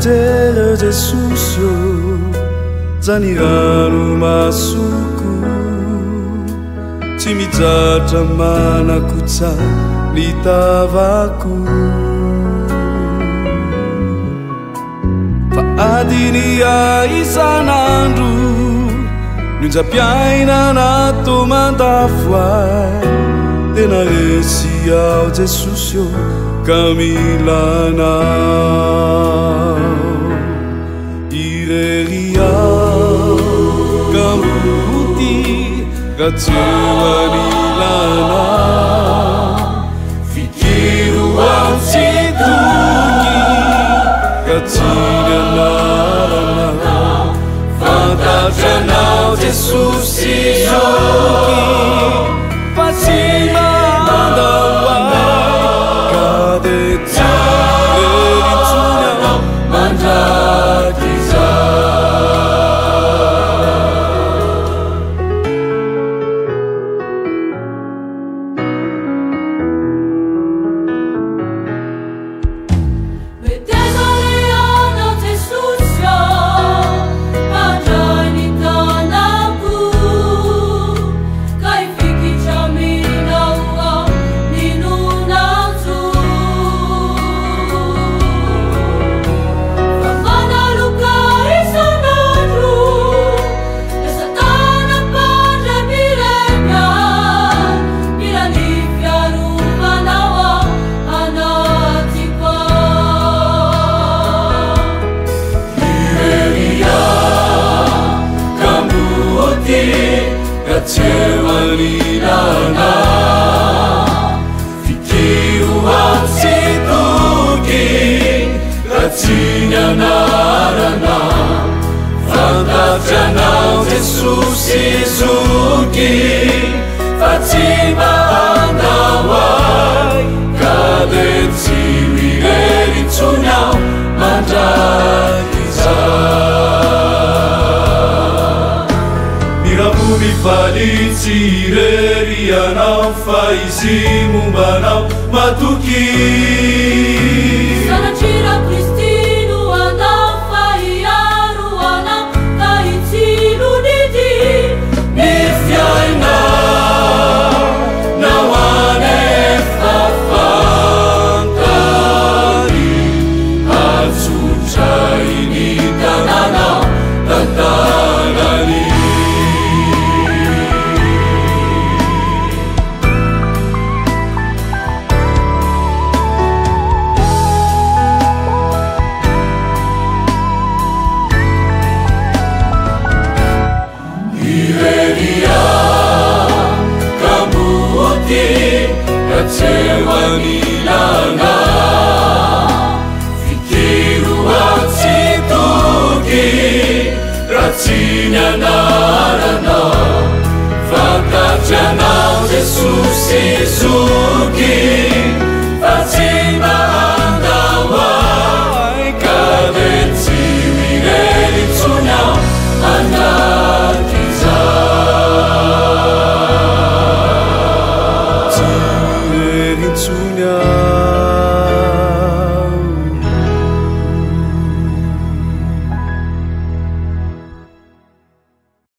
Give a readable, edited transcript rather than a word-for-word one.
telo Jesusyo zany rano masoko tsy mijatra manakotsa ny tavako fa adiny isan'andro nonjam-piainana tomandafo ahy tena resy ao Jesusyo ka milanao irery ao ka mboty ka tsy manilanao fikiro ao tsy toky ka tsy nianarana fantatranao Jesosy zoky fa tsy mandao ahy ka de tsy eritsoina mandraky Cemanilana fikiro ao tsy toky ka tsy nianarana fantatranao Jesosy zoky fa tsy mandao ahy ka de tsy mireritsoiny aho mandraky mifaly tsy irery anao fa izy mombanao matoky sanatria Kristino anao fa hiaro anao ka hitsilonity ny fiainao nao anefa fantany atsotray ny tananao tantanany Cemanilana fikiro ao tsy toky raha tsy nianarana fantatranao Jesosy zoky fa tsy mandao ahy ka de tsy mireritsoiny aho mandraky Sonia